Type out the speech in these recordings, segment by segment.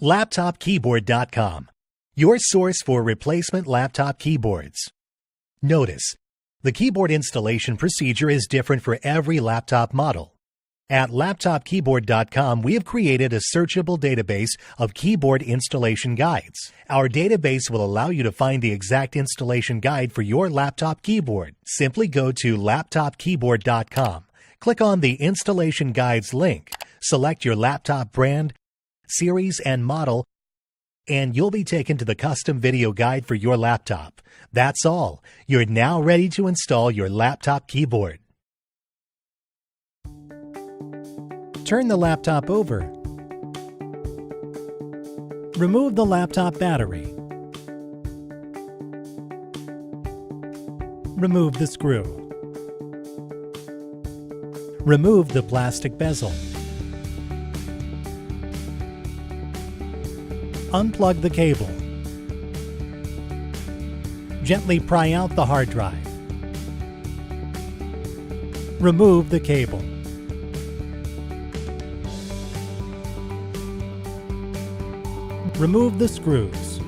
LaptopKeyboard.com, your source for replacement laptop keyboards. Notice, the keyboard installation procedure is different for every laptop model. At LaptopKeyboard.com, we have created a searchable database of keyboard installation guides. Our database will allow you to find the exact installation guide for your laptop keyboard. Simply go to LaptopKeyboard.com, click on the Installation Guides link, select your laptop brand, series, and model, and you'll be taken to the custom video guide for your laptop. That's all. You're now ready to install your laptop keyboard. Turn the laptop over. Remove the laptop battery. Remove the screw. Remove the plastic bezel. Unplug the cable. Gently pry out the hard drive. Remove the cable. Remove the screws.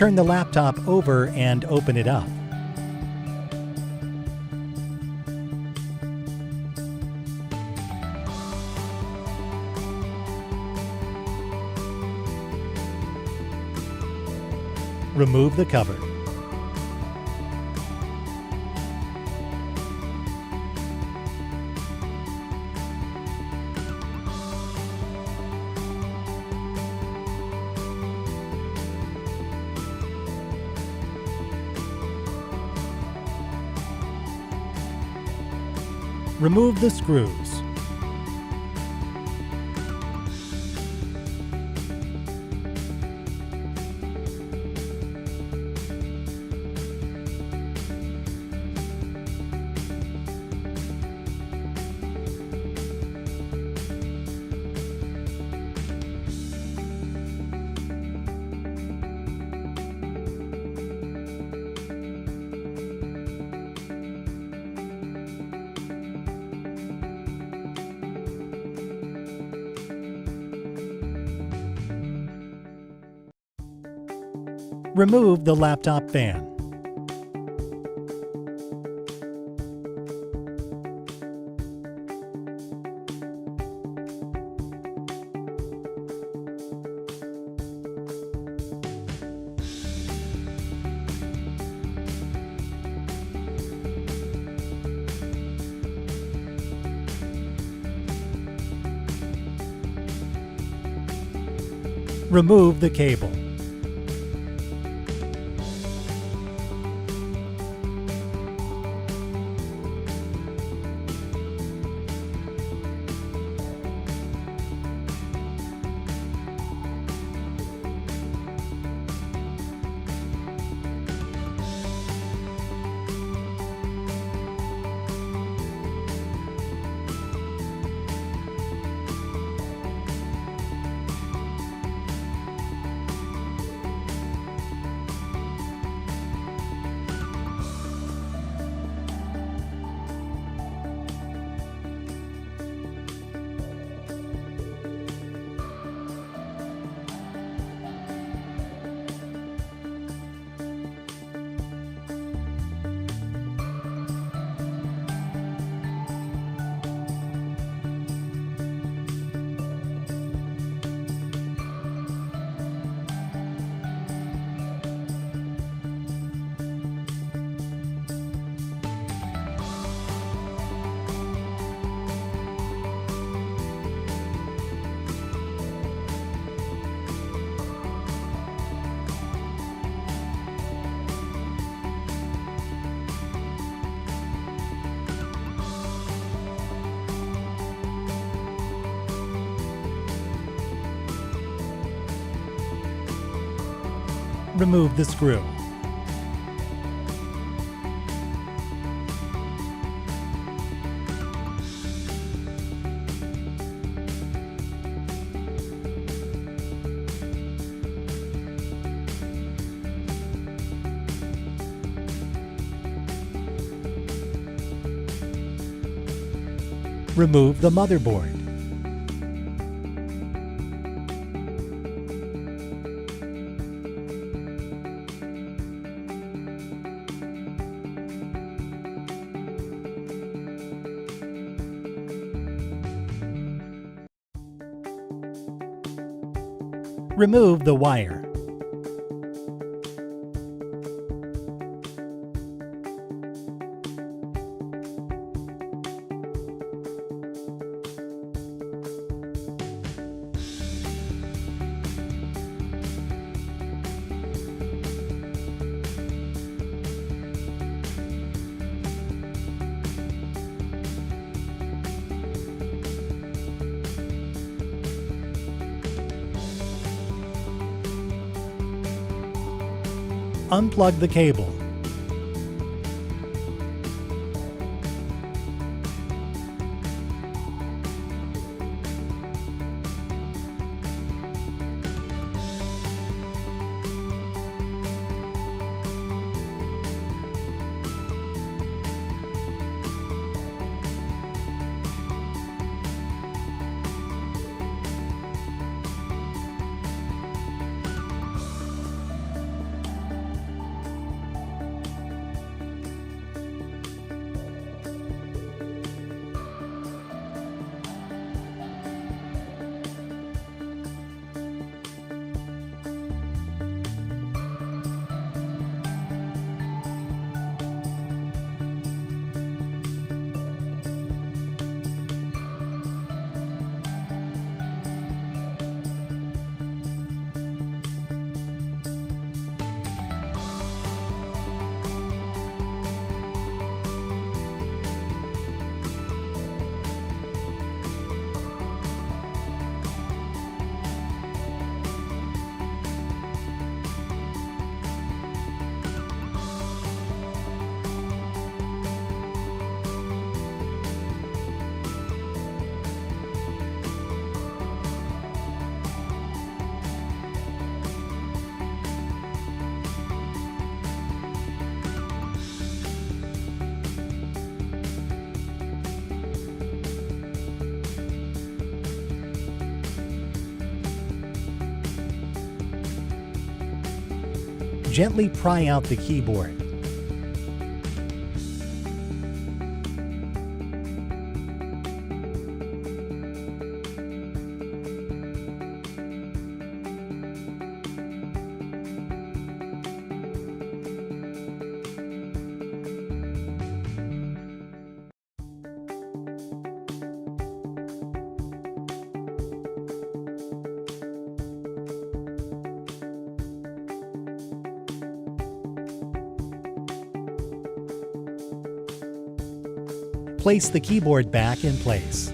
Turn the laptop over and open it up. Remove the cover. Remove the screws. Remove the laptop fan. Remove the cable. Remove the screw. Remove the motherboard. Remove the wire. Unplug the cable. Gently pry out the keyboard. Place the keyboard back in place.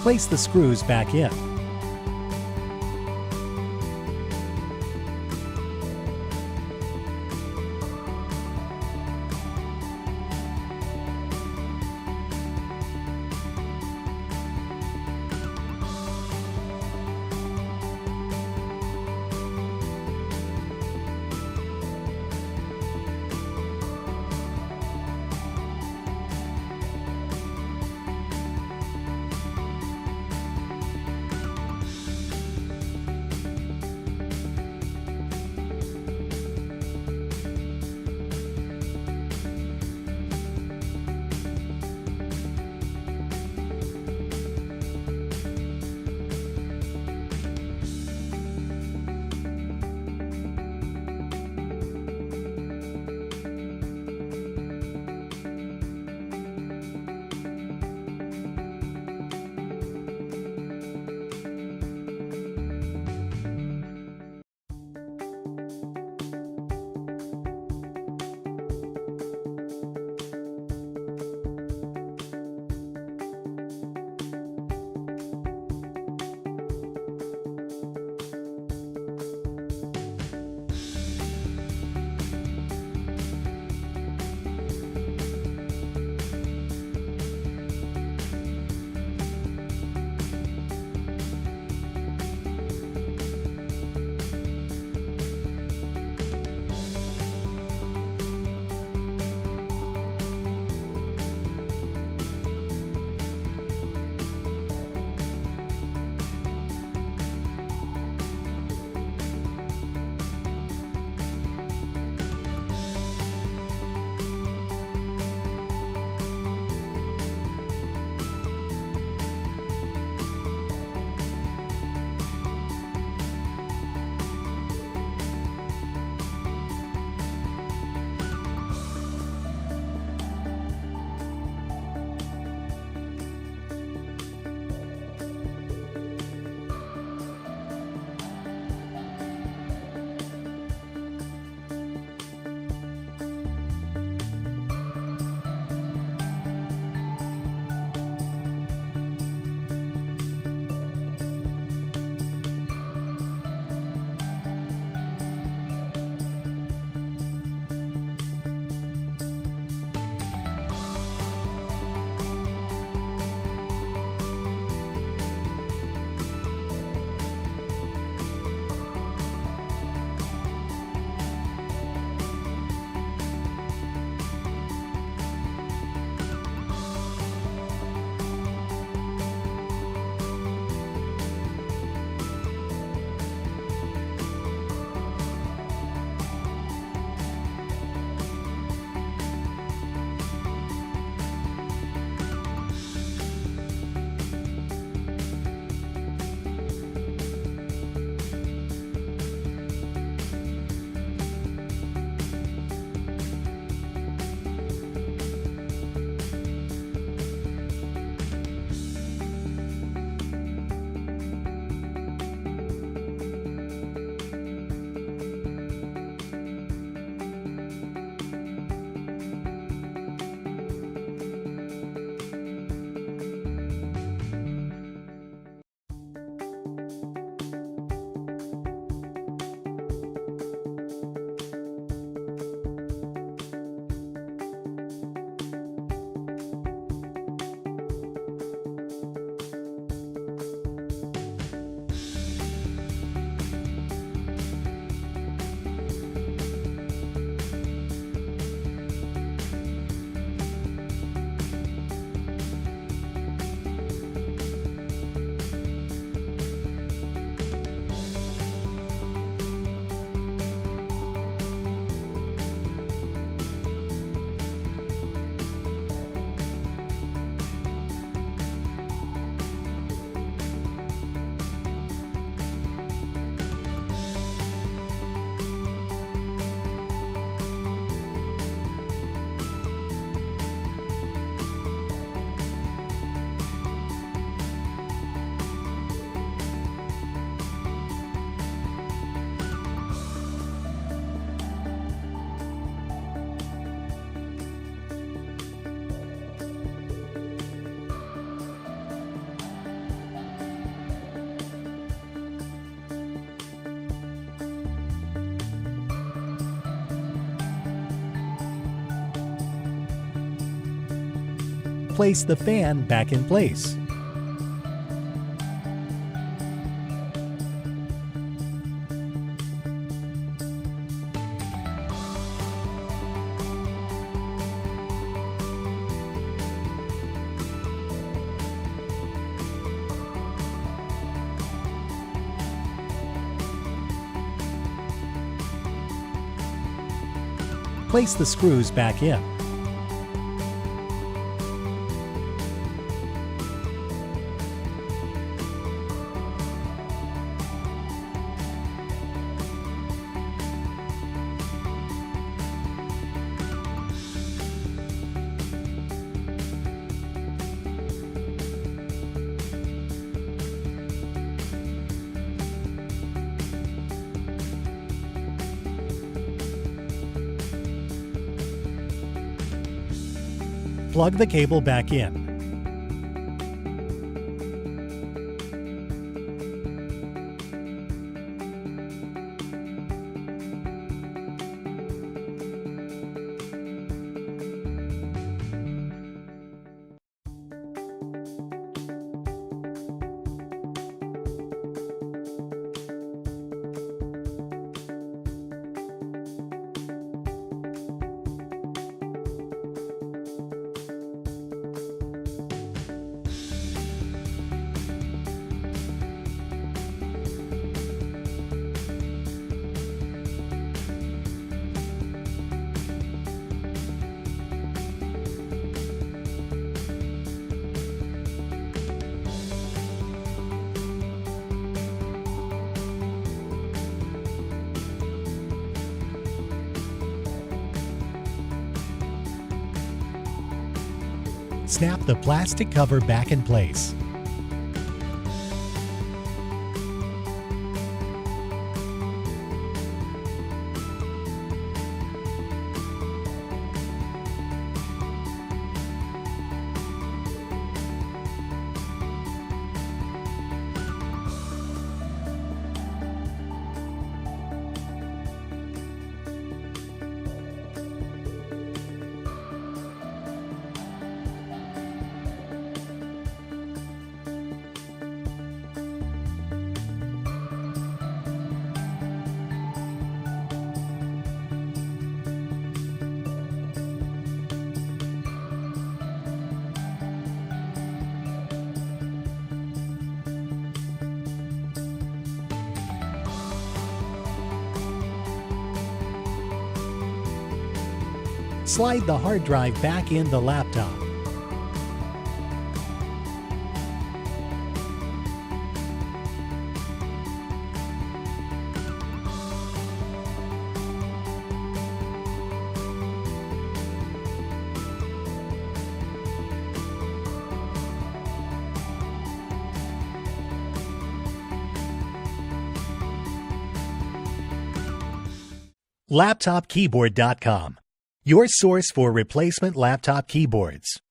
Place the screws back in. place the fan back in place. Place the screws back in. Plug the cable back in. Snap the plastic cover back in place. Slide the hard drive back in the laptop. LaptopKeyboard.com, your source for replacement laptop keyboards.